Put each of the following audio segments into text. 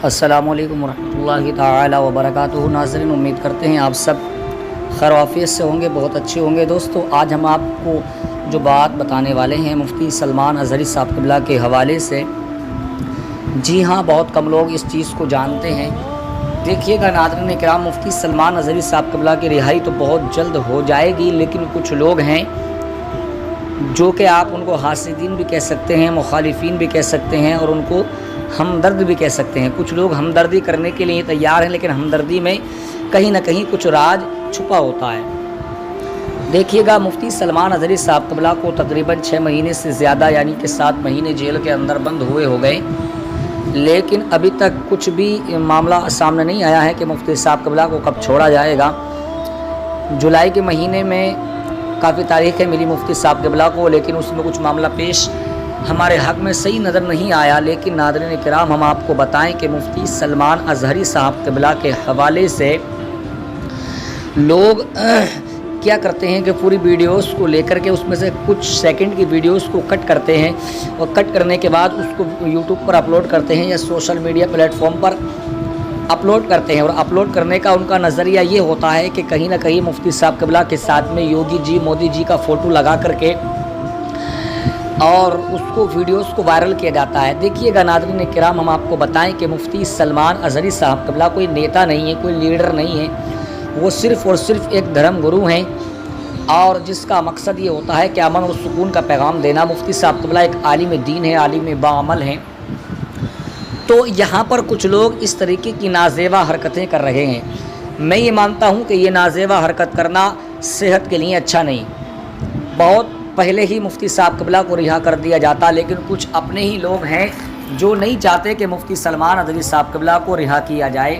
السلام علیکم ورحمۃ اللہ تعالی وبرکاتہ۔ ناظرین، امید کرتے ہیں آپ سب خیر و عافیت سے ہوں گے، بہت اچھے ہوں گے۔ دوستو، آج ہم آپ کو جو بات بتانے والے ہیں مفتی سلمان اظہری صاحب قبلہ کے حوالے سے، جی ہاں، بہت کم لوگ اس چیز کو جانتے ہیں۔ دیکھیے گا ناظرین کرام، مفتی سلمان اظہری صاحب قبلہ کی رہائی تو بہت جلد ہو جائے گی، لیکن کچھ لوگ ہیں جو کہ آپ ان کو حاسدین بھی کہہ سکتے ہیں، مخالفین بھی کہہ سکتے ہیں، اور ان کو ہمدرد بھی کہہ سکتے ہیں۔ کچھ لوگ ہمدردی کرنے کے لیے تیار ہیں، لیکن ہمدردی میں کہیں نہ کہیں کچھ راز چھپا ہوتا ہے۔ دیکھیے گا، مفتی سلمان اظہری صاحب قبلہ کو تقریباً 6 مہینے سے زیادہ، یعنی کہ 7 مہینے جیل کے اندر بند ہوئے ہو گئے، لیکن ابھی تک کچھ بھی معاملہ سامنے نہیں آیا ہے کہ مفتی صاحب قبلہ کو کب چھوڑا جائے گا۔ جولائی کے مہینے میں کافی تاریخیں ملی مفتی صاحب قبلہ کو، لیکن اس میں کچھ معاملہ پیش ہمارے حق میں صحیح نظر نہیں آیا۔ لیکن ناظرین کرام، ہم آپ کو بتائیں کہ مفتی سلمان اظہری صاحب قبلہ کے حوالے سے لوگ کیا کرتے ہیں کہ پوری ویڈیوز کو لے کر کے اس میں سے کچھ سیکنڈ کی ویڈیوز کو کٹ کرتے ہیں، اور کٹ کرنے کے بعد اس کو یوٹیوب پر اپلوڈ کرتے ہیں یا سوشل میڈیا پلیٹ فارم پر اپلوڈ کرتے ہیں، اور اپلوڈ کرنے کا ان کا نظریہ یہ ہوتا ہے کہ کہیں نہ کہیں مفتی صاحب قبلہ کے ساتھ میں یوگی جی، مودی جی کا فوٹو لگا کر کے اور اس کو ویڈیوز کو وائرل کیا جاتا ہے۔ دیکھیے گا ناظرین کرام، ہم آپ کو بتائیں کہ مفتی سلمان اظہری صاحب قبلہ کوئی نیتا نہیں ہے، کوئی لیڈر نہیں ہے، وہ صرف اور صرف ایک دھرم گرو ہیں، اور جس کا مقصد یہ ہوتا ہے کہ امن اور سکون کا پیغام دینا۔ مفتی صاحب قبلہ ایک عالم دین ہے، عالم باعمل ہیں۔ تو یہاں پر کچھ لوگ اس طریقے کی نازیبا حرکتیں کر رہے ہیں۔ میں یہ مانتا ہوں کہ یہ نازیبا حرکت کرنا صحت کے لیے اچھا نہیں۔ بہت پہلے ہی مفتی صاحب قبلہ کو رہا کر دیا جاتا، لیکن کچھ اپنے ہی لوگ ہیں جو نہیں چاہتے کہ مفتی سلمان اظہری صاحب قبلہ کو رہا کیا جائے۔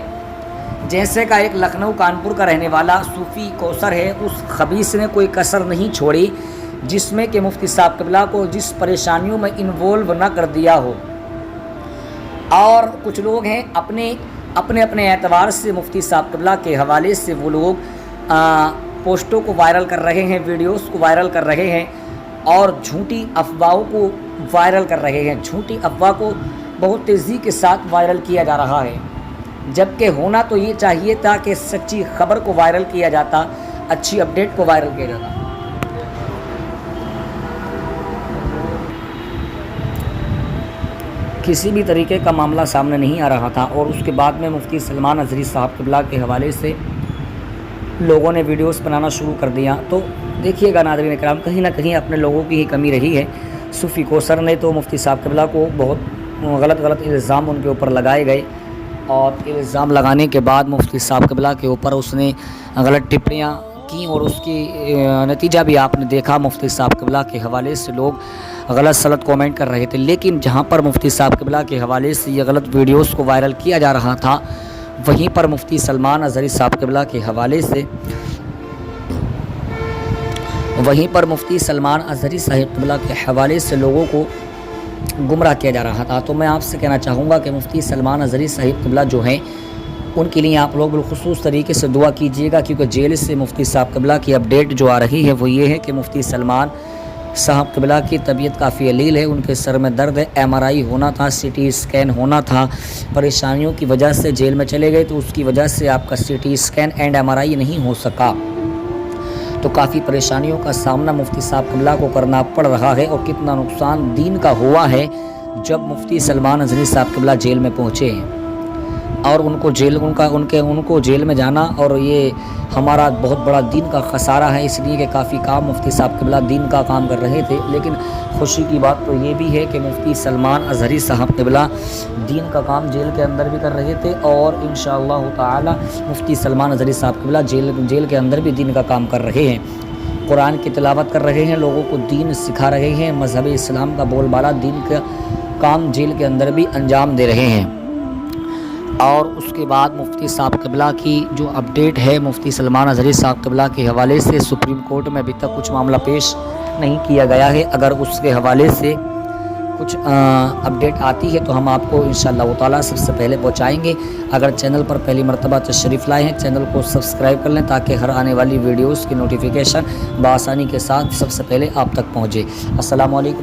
جیسے کا ایک لکھنؤ کانپور کا رہنے والا صوفی کوثر ہے، اس خبیث نے کوئی کسر نہیں چھوڑی جس میں کہ مفتی صاحب قبلہ کو جس پریشانیوں میں انوالو نہ کر دیا ہو۔ اور کچھ لوگ ہیں اپنے اعتبار سے مفتی صاحب قبلہ کے حوالے سے وہ لوگ پوسٹوں کو وائرل کر رہے ہیں، ویڈیوز کو وائرل کر رہے ہیں، اور جھوٹی افواہوں کو وائرل کر رہے ہیں۔ جھوٹی افواہ کو بہت تیزی کے ساتھ وائرل کیا جا رہا ہے، جبکہ ہونا تو یہ چاہیے تھا کہ سچی خبر کو وائرل کیا جاتا، اچھی اپڈیٹ کو وائرل کیا جاتا۔ کسی بھی طریقے کا معاملہ سامنے نہیں آ رہا تھا، اور اس کے بعد میں مفتی سلمان اظہری صاحب قبلہ کے حوالے سے لوگوں نے ویڈیوز بنانا شروع کر دیا۔ تو دیکھیے گا ناظرین کرام، کہیں نہ کہیں اپنے لوگوں کی ہی کمی رہی ہے۔ صوفی کوثر نے تو مفتی صاحب قبلہ کو بہت غلط الزام ان کے اوپر لگائے گئے، اور الزام لگانے کے بعد مفتی صاحب قبلہ کے اوپر اس نے غلط ٹپڑیاں کی، اور اس کی نتیجہ بھی آپ نے دیکھا۔ مفتی صاحب قبلہ کے حوالے سے لوگ غلط سلط کومنٹ کر رہے تھے، لیکن جہاں پر مفتی صاحب قبلہ کے حوالے سے یہ غلط ویڈیوز کو وائرل کیا جا رہا تھا، وہیں پر مفتی سلمان اظہری صاحب قبلہ کے حوالے سے لوگوں کو گمراہ کیا جا رہا تھا۔ تو میں آپ سے کہنا چاہوں گا کہ مفتی سلمان اظہری صاحب قبلہ جو ہیں، ان کے لیے آپ لوگ بالخصوص طریقے سے دعا کیجیے گا، کیونکہ جیل سے مفتی صاحب قبلہ کی اپڈیٹ جو آ رہی ہے وہ یہ ہے کہ مفتی سلمان صاحب قبلہ کی طبیعت کافی علیل ہے، ان کے سر میں درد ہے، MRI ہونا تھا، CT اسکین ہونا تھا، پریشانیوں کی وجہ سے جیل میں چلے گئے، تو اس کی وجہ سے آپ کا CT اسکین اینڈ MRI نہیں ہو سکا۔ تو کافی پریشانیوں کا سامنا مفتی صاحب قبلہ کو کرنا پڑ رہا ہے، اور کتنا نقصان دین کا ہوا ہے جب مفتی سلمان اظہری صاحب قبلہ جیل میں پہنچے ہیں، اور ان کو جیل میں جانا، اور یہ ہمارا بہت بڑا دین کا خسارہ ہے، اس لیے کہ کافی کام مفتی صاحب قبلہ دین کا کام کر رہے تھے۔ لیکن خوشی کی بات تو یہ بھی ہے کہ مفتی سلمان اظہری صاحب قبلہ دین کا کام جیل کے اندر بھی کر رہے تھے، اور انشاءاللہ تعالی مفتی سلمان اظہری صاحب قبلہ جیل کے اندر بھی دین کا کام کر رہے ہیں، قرآن کی تلاوت کر رہے ہیں، لوگوں کو دین سکھا رہے ہیں، مذہب اسلام کا بول بالا، دین کا کام جیل کے اندر بھی انجام دے رہے ہیں۔ اور اس کے بعد مفتی صاحب قبلہ کی جو اپڈیٹ ہے مفتی سلمان اظہری صاحب قبلہ کے حوالے سے، سپریم کورٹ میں ابھی تک کچھ معاملہ پیش نہیں کیا گیا ہے۔ اگر اس کے حوالے سے کچھ اپڈیٹ آتی ہے تو ہم آپ کو انشاءاللہ تعالیٰ سب سے پہلے پہنچائیں گے۔ اگر چینل پر پہلی مرتبہ تشریف لائے ہیں، چینل کو سبسکرائب کر لیں تاکہ ہر آنے والی ویڈیوز کی نوٹیفیکیشن بآسانی کے ساتھ سب سے پہلے آپ تک پہنچے۔ السلام علیکم۔